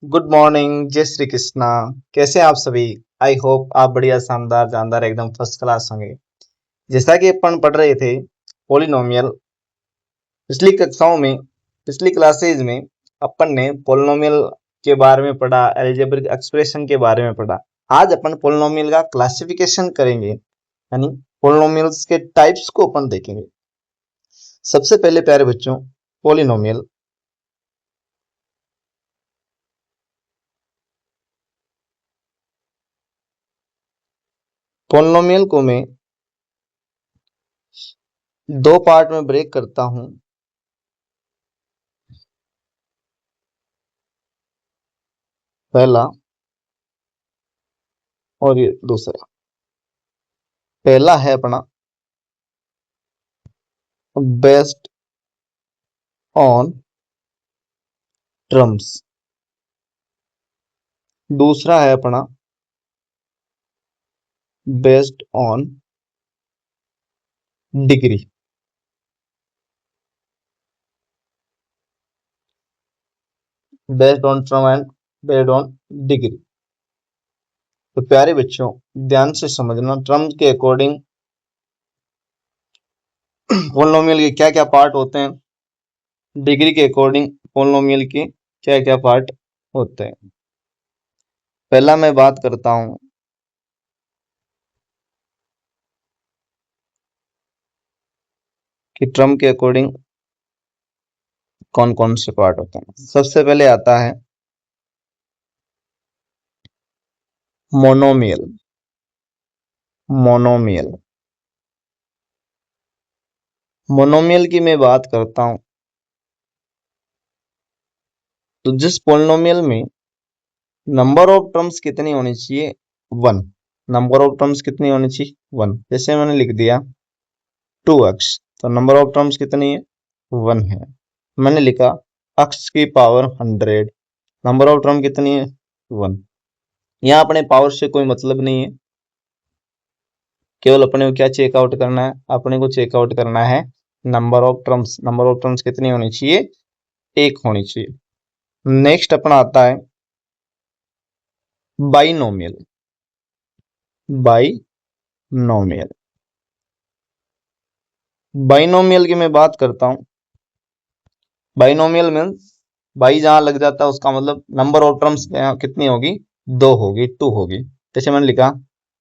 Good morning, जय श्री कृष्णा। कैसे हैं आप सभी? आई होप आप बढ़िया, शानदार, जानदार, एकदम फर्स्ट क्लास होंगे। जैसा कि अपन पढ़ रहे थे पोलिनोमियल पिछली कक्षाओं में, पिछली क्लासेज में अपन ने पोलिनोमियल के बारे में पढ़ा, अलजेब्रिक एक्सप्रेशन के बारे में पढ़ा। आज अपन पोलिनोमियल का क्लासिफिकेशन करेंगे, यानी पोलिनोमियल्स के टाइप्स को अपन देखेंगे। सबसे पहले प्यारे बच्चों, पोलिनोमियल पोलिनोमियल को मैं दो पार्ट में ब्रेक करता हूं। पहला और ये दूसरा। पहला है अपना बेस्ड ऑन टर्म्स, दूसरा है अपना based on degree. Based on term and based on degree. तो प्यारे बच्चों, ध्यान से समझना, टर्म के अकॉर्डिंग पोलिनोमियल के क्या क्या पार्ट होते हैं, डिग्री के अकॉर्डिंग पोलिनोमियल के क्या क्या पार्ट होते हैं। पहला मैं बात करता हूं कि टर्म के अकॉर्डिंग कौन कौन से पार्ट होते हैं। सबसे पहले आता है मोनोमियल। मोनोमियल मोनोमियल की मैं बात करता हूं तो जिस पोलिनोमियल में नंबर ऑफ टर्म्स कितनी होनी चाहिए? वन। नंबर ऑफ टर्म्स कितनी होनी चाहिए? वन। जैसे मैंने लिख दिया 2x, तो नंबर ऑफ टर्म्स कितनी है? वन है। मैंने लिखा x की पावर 100, नंबर ऑफ टर्म कितनी है? वन। यहाँ अपने पावर से कोई मतलब नहीं है, केवल अपने को क्या चेकआउट करना है? अपने को चेकआउट करना है number of terms. Number of terms कितनी होनी चाहिए? एक होनी चाहिए। नेक्स्ट अपना आता है बाइनोमियल। बाइनोमियल बाइनोमियल की मैं बात करता हूं। बाइनोमियल मीन्स बाई जहां लग जाता है उसका मतलब नंबर ऑफ टर्म्स कितनी होगी? दो होगी, टू होगी। जैसे मैंने लिखा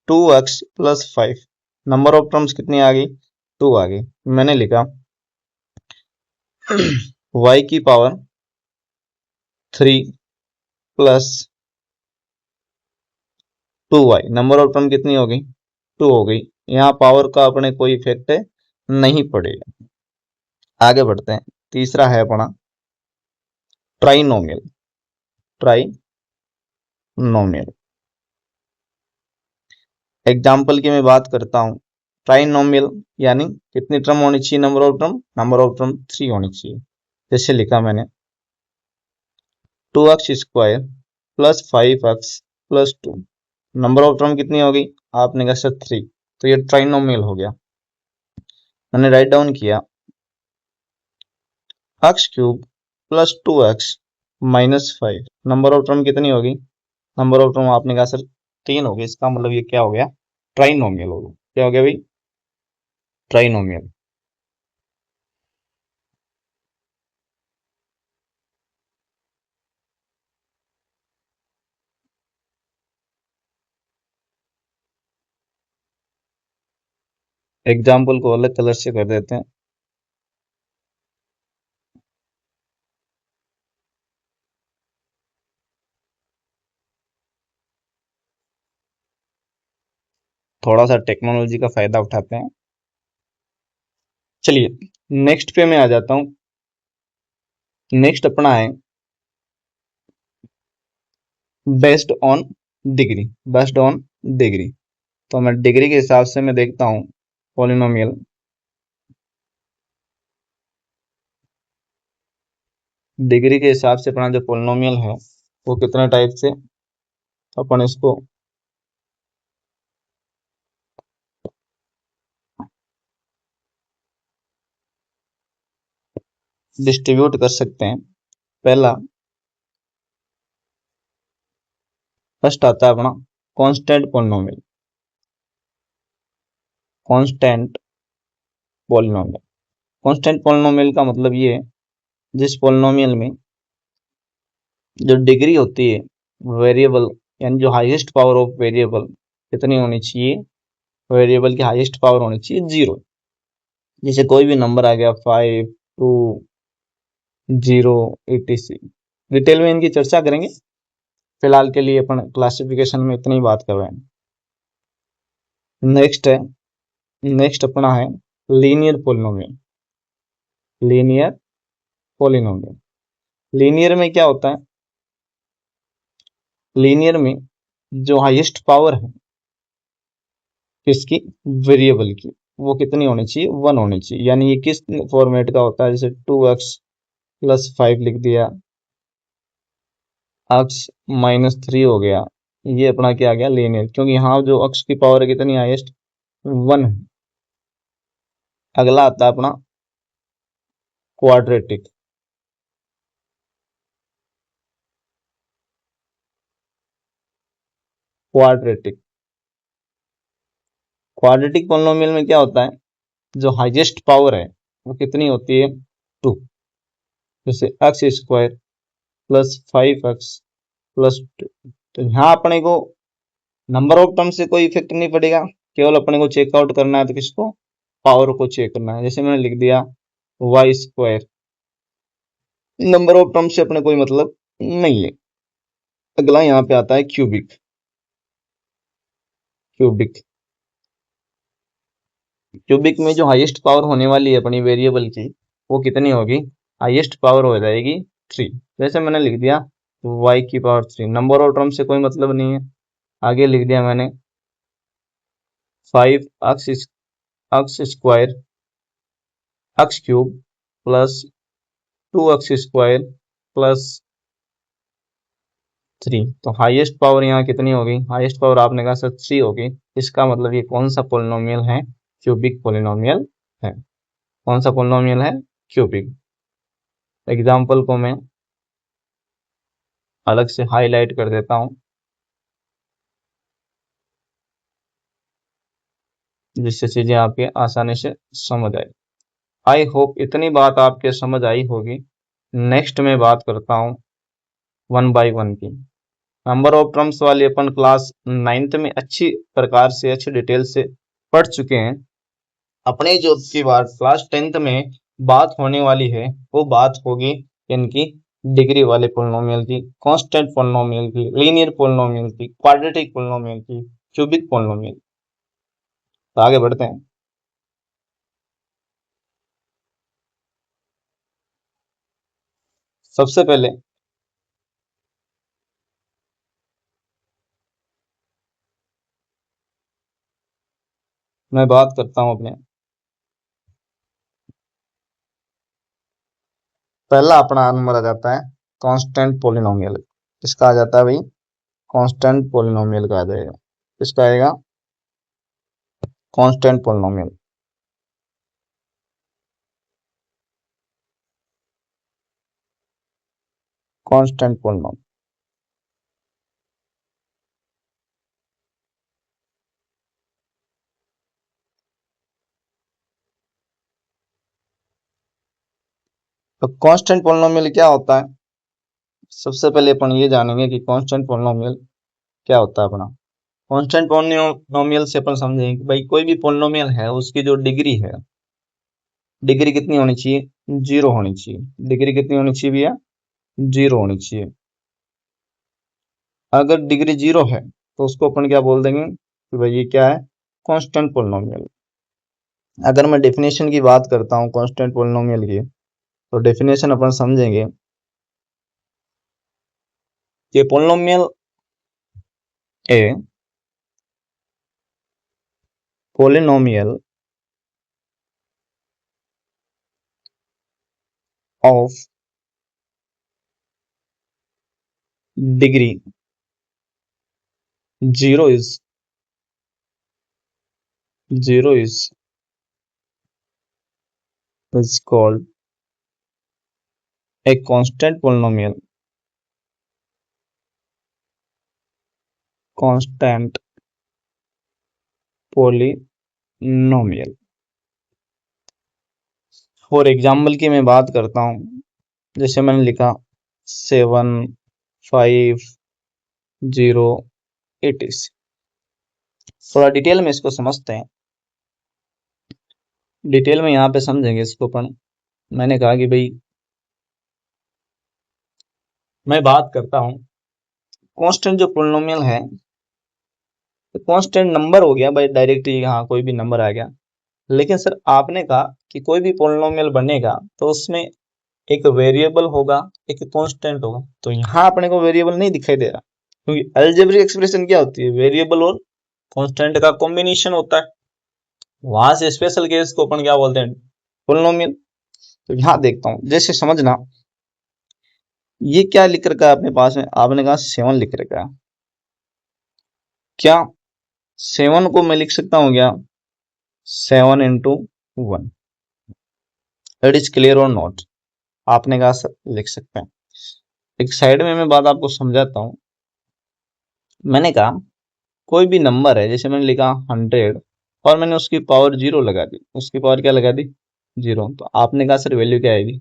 2x plus 5, number of terms कितनी आ गई? टू आ गई। मैंने लिखा y की power 3 plus 2y, number of term कितनी हो गई? टू हो गई। यहाँ पावर का अपने कोई इफेक्ट नहीं पड़ेगा। आगे बढ़ते हैं। तीसरा है अपना ट्राइनोमियल। ट्राइनोमियल एग्जाम्पल की मैं बात करता हूं। ट्राइनोमियल यानी कितनी टर्म होनी चाहिए? नंबर ऑफ टर्म 3 होनी चाहिए। जैसे लिखा मैंने 2x square plus 5x plus 2, number of term कितनी हो गई? आपने कहा सर 3, तो ये ट्राइनोमियल हो गया। मैंने राइट डाउन किया x cube plus 2x minus 5, number of term कितनी होगी? नंबर ऑफ टर्म आपने कहा सर 3 हो गई। इसका मतलब ये क्या हो गया? ट्राइनोमियल हो गया। क्या हो गया भाई? ट्राइनोमियल। एग्जाम्पल को अलग कलर से कर देते हैं। थोड़ा सा टेक्नोलॉजी का फायदा उठाते हैं। चलिए नेक्स्ट पे मैं आ जाता हूं। नेक्स्ट अपना है based on degree. Based on degree, तो मैं डिग्री के हिसाब से मैं देखता हूं पॉलिनोमियल। डिग्री के हिसाब से अपना जो पॉलिनोमियल है वो कितने टाइप से अपन इसको डिस्ट्रीब्यूट कर सकते हैं। पहला फर्स्ट आता है अपना constant polynomial. Constant polynomial, constant polynomial का मतलब ये है जिस पॉलिनोमियल में जो डिग्री होती है वेरिएबल, यानी जो हाईएस्ट पावर ऑफ वेरिएबल कितनी होनी चाहिए, वेरिएबल की हाईएस्ट पावर होनी चाहिए 0। जैसे कोई भी नंबर आ गया 5, 2, 0 etc। डिटेल में इनकी चर्चा करेंगे, फिलहाल के लिए अपन क्लासिफिकेशन में इतनी बात कर रहे हैं। नेक्स्ट अपना है linear polynomial. Linear polynomial, linear में क्या होता है, लीनियर में जो हाईएस्ट पावर है किसकी, वेरिएबल की, वो कितनी होनी चाहिए, 1 होनी चाहिए। यानी ये किस फॉर्मेट का होता है, जैसे 2x + 5 लिख दिया, x - 3 हो गया, ये अपना क्या आ गया, लीनियर, क्योंकि यहाँ जो x की पावर है कितनी हाईएस्ट, 1 है। अगला आता है अपना क्वाड्रेटिक। क्वाड्रेटिक क्वाड्रेटिक पॉलिनोमियल में क्या होता है, जो हाईएस्ट पावर है वो कितनी होती है, 2। जैसे x² + 5x + 2। तो यहाँ अपने को नंबर ऑफ टर्म से कोई इफेक्ट नहीं पड़ेगा, केवल अपने को चेकआउट करना है तो किसको, पावर को चेक करना है। जैसे मैंने लिख दिया y², नंबर ऑफ टर्म से अपने कोई मतलब नहीं है। अगला यहाँ पे आता है क्यूबिक। क्यूबिक क्यूबिक में जो हाईएस्ट पावर होने वाली है अपनी वेरिएबल की, वो कितनी होगी, हाईएस्ट पावर हो जाएगी 3। जैसे मैंने लिख दिया y⁴। नंबर ऑफ टर्म से कोई मतलब नहीं है। आगे लिख दिया मैंने 5x² x³ + 2x² + 3। तो हाईएस्ट पावर यहाँ कितनी होगी, हाईएस्ट पावर आपने कहा सर 3 होगी। इसका मतलब ये कौन सा पोलिनोमियल है, क्यूबिक पोलिनोमियल है। कौन सा पोलिनोमियल है, क्यूबिक। एग्जाम्पल को मैं अलग से हाईलाइट कर देता हूं जिससे चीजें आपके आसानी से समझ आए। आई होप इतनी बात आपके समझ आई होगी। नेक्स्ट में बात करता हूं 1 बाई 1 की। नंबर ऑफ टर्म्स वाली अपन क्लास 9th में अच्छी प्रकार से, अच्छी डिटेल से पढ़ चुके हैं। अपने जो की बात क्लास 10th में बात होने वाली है, वो बात होगी इनकी डिग्री वाले पोलिनोमियल की, कांस्टेंट पोलिनोमियल की, लीनियर पोलिनोमियल की, क्वाड्रेटिक पोलिनोमियल की, क्यूबिक पोलिनोमियल। तो आगे बढ़ते हैं। सबसे पहले मैं बात करता हूं अपने, पहला अपना नंबर आ जाता है कांस्टेंट पोलिनोमियल। किसका आ जाता है भाई, कांस्टेंट पोलिनोमियल का आ जाएगा। किसका आएगा, कांस्टेंट पोलिनोमियल। कांस्टेंट पोलिनोमियल, तो कांस्टेंट पोलिनोमियल क्या होता है, सबसे पहले अपन ये जानेंगे कि कांस्टेंट पोलिनोमियल क्या होता है अपना। कांस्टेंट पोलिनोमियल से अपन समझेंगे कि भाई कोई भी पोलिनोमियल है उसकी जो डिग्री है, डिग्री कितनी होनी चाहिए, 0 होनी चाहिए। डिग्री कितनी होनी चाहिए भैया, 0 होनी चाहिए। अगर डिग्री 0 है तो उसको अपन क्या बोल देंगे कि भाई ये क्या है, कांस्टेंट पोलिनोमियल। अगर मैं डेफिनेशन की बात करता हूँ कांस्टेंट पोलिनोमियल की, तो डेफिनेशन अपन समझेंगे कि polynomial A polynomial of degree 0 is called a constant polynomial। Constant polynomial. For example की मैं बात करता हूं, जैसे मैंने लिखा 75080। थोड़ा डिटेल में इसको समझते हैं, डिटेल में यहाँ पे समझेंगे इसको। पण मैंने कहा कि भाई मैं बात करता हूँ कांस्टेंट जो पोलिनोमियल है, तो कांस्टेंट नंबर हो गया भाई, डायरेक्टली हाँ कोई भी नंबर आ गया। लेकिन सर आपने कहा कि कोई भी पोलिनोमियल बनेगा तो उसमें एक वेरिएबल होगा, एक कांस्टेंट होगा। तो यहाँ अपने को वेरिएबल नहीं दिखाई दे रहा, क्योंकि अलजेब्रिक एक्सप्रेशन क्या होती है, वेरिएबल और कांस्टेंट का कॉम्बिनेशन होता है। वहां से स्पेशल केस को अपन क्या बोलते हैं, पोलिनोमियल। तो यहाँ देखता हूं, जैसे समझना, ये क्या लिख रखा है अपने पास में, आपने कहा 7 लिख रखा है। क्या 7 को मैं लिख सकता हूँ क्या 7 इंटू 1? इट इज क्लियर और नॉट? आपने कहा सर लिख सकते हैं। एक साइड में मैं बात आपको समझाता हूँ। मैंने कहा कोई भी नंबर है, जैसे मैंने लिखा 100 और मैंने उसकी पावर 0 लगा दी, उसकी पावर क्या लगा दी 0, तो आपने कहा सर वैल्यू क्या आएगी?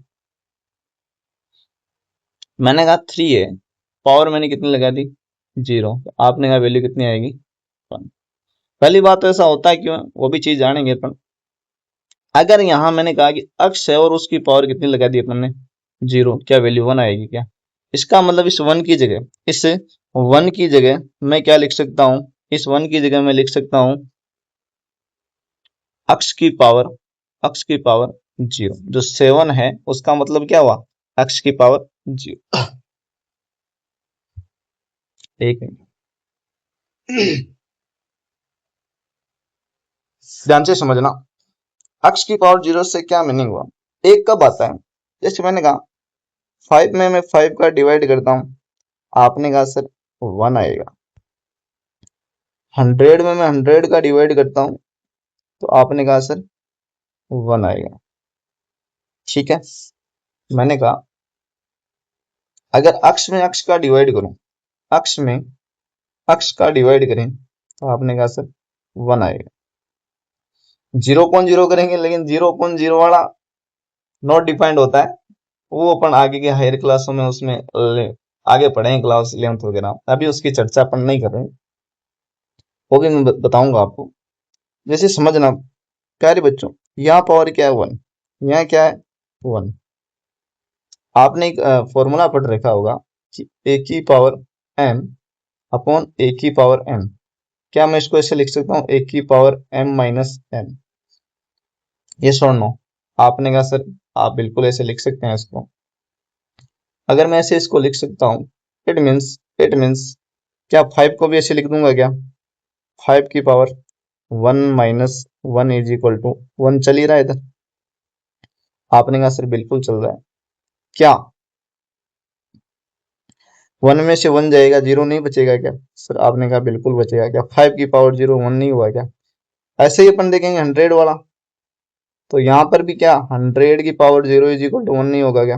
मैंने कहा 3 है, पावर मैंने कितनी लगा दी 0, तो आपने कहा वैल्यू कितनी आएगी 1। पहली बात तो ऐसा होता है क्यों, वो भी चीज जानेंगे अपन। अगर यहां मैंने कहा कि अक्स है और उसकी पावर कितनी लगा दी अपन ने 0, क्या वैल्यू 1 आएगी क्या? इसका मतलब इस 1 की जगह, इस 1 की जगह मैं क्या लिख सकता हूं, इस 1 की जगह मैं लिख सकता हूं अक्स की पावर, अक्स की पावर 0। जो 7 है उसका मतलब क्या हुआ, अक्स की पावर 0। एक मिनट, ध्यान से समझना। अक्स की पावर 0 से क्या मीनिंग हुआ, एक कब आता है, जैसे मैंने कहा 5 में मैं 5 का डिवाइड करता हूं, आपने कहा सर 1 आएगा। 100 में मैं 100 का डिवाइड करता हूं, तो आपने कहा सर 1 आएगा। ठीक है, मैंने कहा अगर अक्स में अक्स का डिवाइड करूं, अक्स में अक्स का डिवाइड करें, तो आपने कहा सर 1 आएगा। 0.0 करेंगे, लेकिन 0.0 वाला नॉट डिफाइंड होता है, वो अपन आगे के हायर क्लासों में उसमें आगे पढ़ेंगे, क्लास 11th वगैरह, अभी उसकी चर्चा अपन नहीं कर रहे, वो भी मैं बताऊंगा आपको। जैसे समझना प्यारे बच्चों, यहाँ पावर क्या है 1, यहाँ क्या है 1। आपने एक फॉर्मूला पढ़ रखा होगा कि ए की पावर m अपॉन ए की पावर m। क्या मैं इसको ऐसे लिख सकता हूँ, ए की power m minus m? Yes और नो? आपने कहा सर आप बिल्कुल ऐसे लिख सकते हैं इसको। अगर मैं ऐसे इसको लिख सकता हूँ, इट मीन्स क्या 5 को भी ऐसे लिख दूंगा क्या, 5 की power 1 minus 1 is equal to 1? चल ही रहा है इधर? आपने कहा सर बिल्कुल चल रहा है। क्या 1 में से 1 जाएगा, 0 नहीं बचेगा क्या? सर आपने कहा बिल्कुल बचेगा। क्या 5 की पावर 0 1 नहीं हुआ क्या? ऐसे ही अपन देखेंगे 100 वाला, तो यहाँ पर भी क्या 100 की पावर 0 इज इक्वल टू 1 नहीं होगा क्या?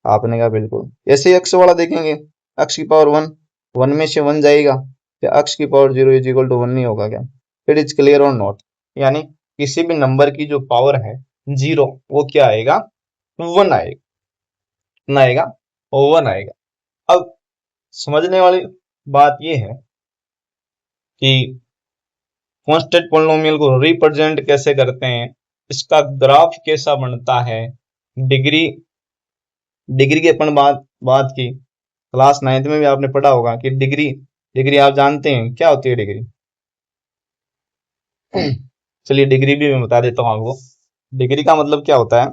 आपने कहा बिल्कुल। ऐसे ही अक्स वाला देखेंगे, अक्स की पावर 1, 1 में से 1 जाएगा, क्या अक्स की पावर 0 इज इक्वल टू 1 नहीं होगा क्या? इट इज क्लियर और नॉट? यानी किसी भी नंबर की जो पावर है 0, वो क्या आएगा 1 आएगा, कितना आएगा 1 आएगा। अब समझने वाली बात यह है कि कांस्टेंट पोलिनोमियल को रिप्रेजेंट कैसे करते हैं, इसका ग्राफ कैसा बनता है। डिग्री डिग्री की अपन बात की, क्लास 9th में भी आपने पढ़ा होगा कि डिग्री डिग्री आप जानते हैं क्या होती है डिग्री। चलिए डिग्री भी मैं बता देता हूँ आपको। डिग्री का मतलब क्या होता है,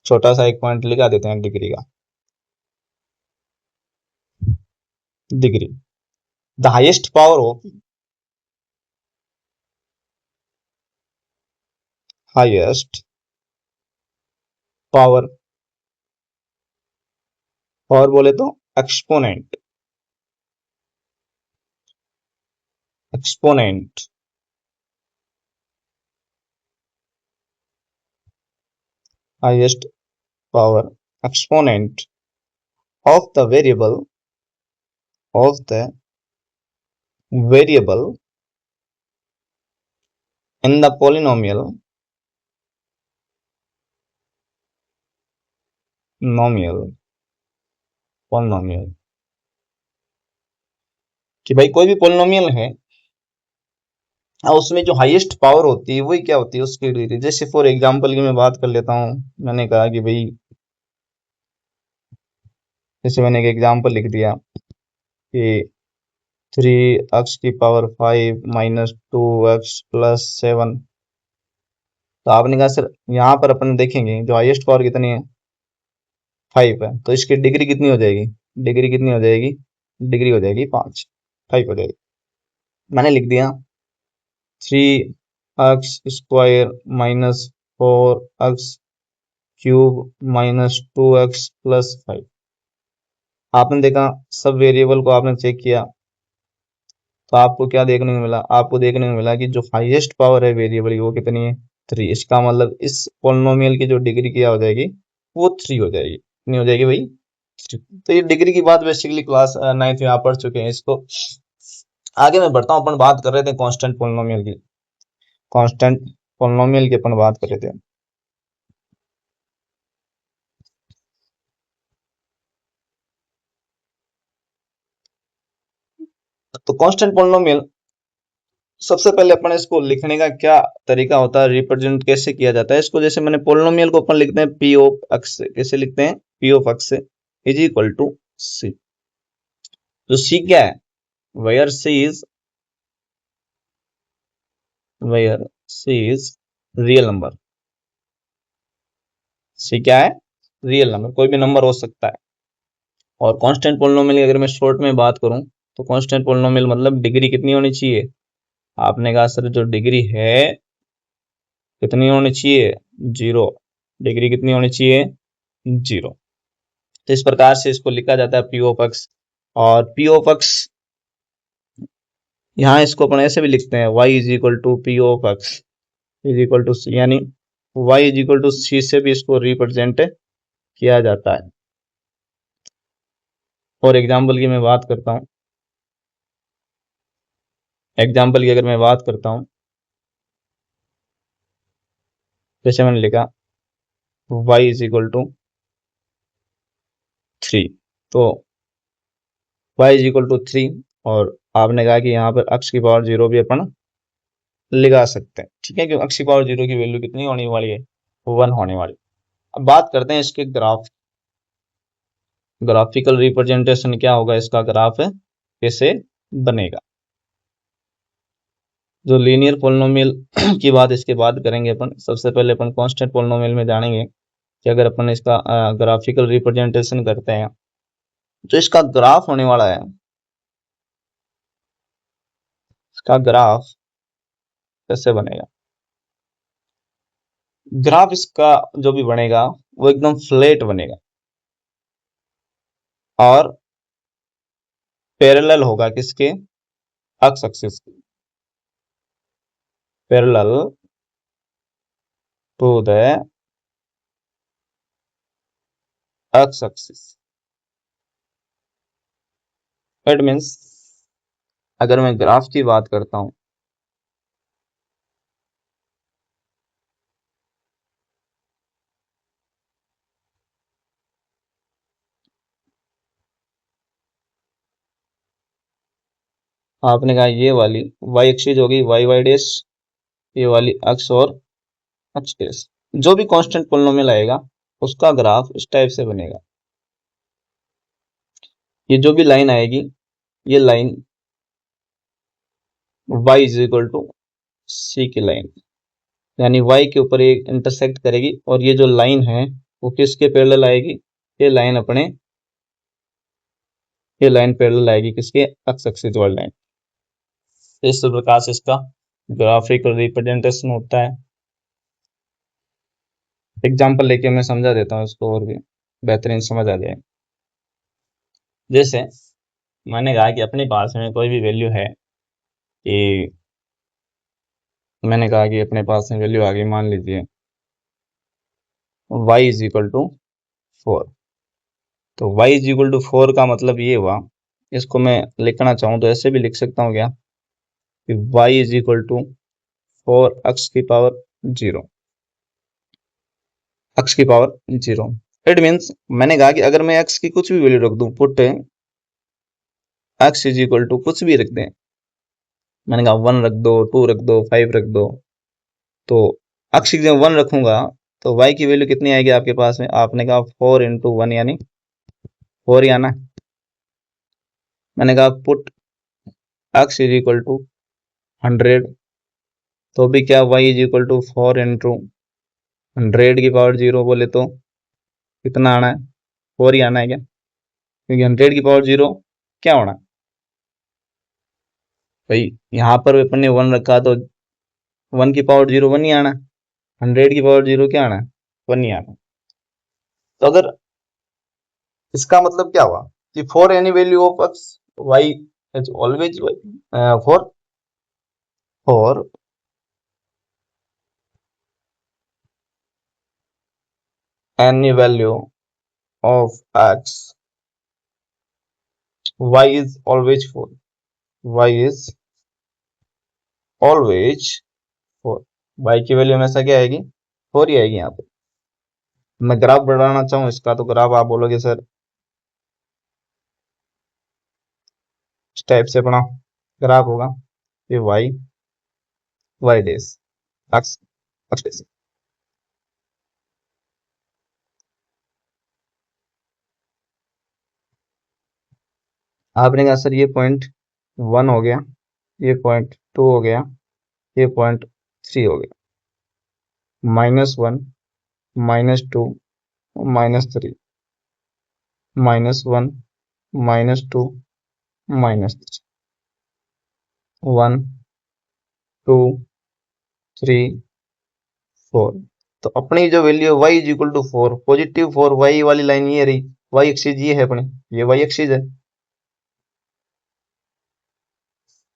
छोटा सा एक पॉइंट लिखा देते हैं डिग्री का। Degree the highest power of, highest power, power बोले तो exponent, exponent highest power exponent of the variable of the variable in the polynomial polynomial कि भाई कोई भी पोलिनोमियल है और उसमें जो हाईएस्ट पावर होती है वही क्या होती है उसकी डिग्री। जैसे फॉर एग्जांपल की मैं बात कर लेता हूँ, मैंने कहा कि भाई जैसे मैंने एक एग्जांपल लिख दिया कि 3x की पावर 5 माइनस 2x प्लस 7। तो आपने कहा सर यहाँ पर अपन देखेंगे जो हाईएस्ट पावर कितनी है 5 है, तो इसकी डिग्री कितनी हो जाएगी, डिग्री कितनी हो जाएगी, डिग्री हो जाएगी 5, 5 हो जाएगी। मैंने लिख दिया 3x square minus 4x cube minus 2x plus 5। आपने देखा सब वेरिएबल को आपने चेक किया तो आपको क्या देखने को मिला, आपको देखने को मिला कि जो हाईएस्ट पावर है वेरिएबल की वो कितनी है 3। इसका मतलब इस पोलिनोमियल की जो डिग्री क्या हो जाएगी वो 3 हो जाएगी। कितनी हो जाएगी भाई 3। तो ये डिग्री की बात बेसिकली क्लास 9th में आप पढ़ चुके हैं इसको। आगे मैं बढ़ता हूँ, अपन बात कर रहे थे कांस्टेंट पोलिनोमियल की, कांस्टेंट पोलिनोमियल की अपन बात कर रहे थे। तो कांस्टेंट पोलिनोमियल सबसे पहले अपन इसको लिखने का क्या तरीका होता है, रिप्रेजेंट कैसे किया जाता है इसको। जैसे मैंने पोलिनोमियल को अपन लिखते हैं पी ऑफ एक्स से। कैसे लिखते हैं, P of X is equal to C. तो सी क्या है, where C is real number. C क्या है, रियल नंबर, कोई भी नंबर हो सकता है। और कांस्टेंट पोलिनोमियल की अगर मैं शॉर्ट में बात करूं तो कांस्टेंट पोलिनोमियल मतलब डिग्री कितनी होनी चाहिए। आपने कहा सर जो डिग्री है कितनी होनी चाहिए, 0। डिग्री कितनी होनी चाहिए, 0। तो इस प्रकार से इसको लिखा जाता है पी ऑफ एक्स। और पी ऑफ एक्स यहाँ इसको अपन ऐसे भी लिखते हैं y is equal to P of X is equal to C, यानी y is equal to C से भी इसको रिप्रेजेंट किया जाता है। और एग्जाम्पल की मैं बात करता हूँ, एग्जाम्पल की अगर मैं बात करता हूँ जैसे मैंने लिखा y इज इक्वल टू 3। तो y इज इक्वल टू 3 और आपने कहा कि यहाँ पर x की पावर 0 भी अपन लगा सकते हैं, ठीक है, क्योंकि x की पावर 0 की वैल्यू कितनी होने वाली है, 1 होने वाली। अब बात करते हैं इसके ग्राफ, ग्राफिकल रिप्रेजेंटेशन क्या होगा इसका, ग्राफ कैसे बनेगा। जो लीनियर पोलिनोमियल की बात इसके बाद करेंगे अपन। सबसे पहले अपन कांस्टेंट पोलिनोमियल में जानेंगे कि अगर अपन इसका ग्राफिकल रिप्रेजेंटेशन करते हैं तो इसका ग्राफ होने वाला है, इसका ग्राफ कैसे बनेगा। ग्राफ इसका जो भी बनेगा वो एकदम फ्लैट बनेगा और पैरेलल होगा किसके, एक्स एक्सिस के, parallel to the x axis. It means अगर मैं ग्राफ की बात करता हूं आपने कहा ये वाली y एक्सिस होगी वाई वाई डैश, ये वाली एक्स और एक्स डैश। जो भी कांस्टेंट पोलिनोमियल आएगा उसका ग्राफ इस टाइप से बनेगा। ये जो भी लाइन आएगी ये line y is equal to C की लाइन, यानी y के ऊपर ये इंटरसेक्ट करेगी और ये जो लाइन है वो किसके पैरेलल आएगी, ये लाइन अपने, ये लाइन पैरेलल आएगी किसके, एक्स एक्सिस वाली लाइन। इस प्रकार से इसका ग्राफिकल रिप्रेजेंटेशन होता है। एग्जाम्पल लेके मैं समझा देता हूँ इसको और भी बेहतरीन समझ आ जाए। जैसे मैंने कहा कि अपने पास में कोई भी वैल्यू है कि मैंने कहा कि अपने पास में वैल्यू आ गई, मान लीजिए y इज इक्वल टू 4। तो y इज इक्वल टू 4 का मतलब ये हुआ इसको मैं लिखना चाहूँ तो ऐसे भी लिख सकता हूँ क्या कि y is equal to 4x की पावर 0, x की पावर 0। इट मीन्स मैंने कहा कि अगर मैं x की कुछ भी वैल्यू रख दूं, put x is equal to कुछ भी रख दें, मैंने कहा 1 रख दो, 2 रख दो, 5 रख दो, तो x की जब 1 रखूंगा तो y की वैल्यू कितनी आएगी आपके पास में? आपने कहा 4 इंटू 1 यानी 4 ही आना है। मैंने कहा put x is equal to 100, तो भी क्या y is equal to 4 into 100 की पावर 0 बोले तो कितना आना है? 4 ही आना है क्या? क्योंकि 100 की पावर 0 क्या होना भाई, यहाँ पर अपन ने 1 रखा तो 1 की पावर 0 1 ही आना है, 100 की पावर 0 क्या आना है? 1 ही आना है। तो अगर इसका मतलब क्या हुआ कि for any value of x y is always for for any value of x y is always 4, y is always 4, y की वैल्यू हमेशा क्या आएगी? 4 ही आएगी। यहाँ पे मैं ग्राफ बढ़ाना चाहूँ इसका, तो ग्राफ आप बोलोगे सर इस टाइप से अपना ग्राफ होगा, ये y y dash x x dash. आपने कहा सर ये पॉइंट 1 हो गया, ये पॉइंट 2 हो गया, ये पॉइंट 3 हो गया, -1 -2 -3 -1 -2 -3 1 2 3 4। तो अपनी जो value y is equal to 4, positive 4, y वाली लाइन ये रही, y एक्सिस ये है अपनी, ये y एक्सिस है,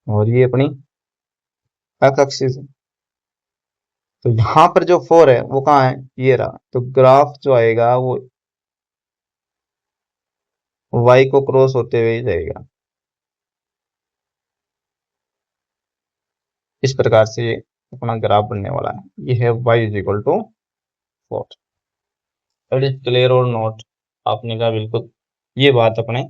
और ये अपनी x एक्सिस है। तो यहाँ पर जो 4 है वो कहाँ है? ये रहा। तो ग्राफ जो आएगा वो y को क्रॉस होते हुए ही जाएगा। इस प्रकार से ये अपना ग्राफ बनने वाला है। ये है y is equal to 4। It is clear और नॉट? आपने कहा बिल्कुल, ये बात अपने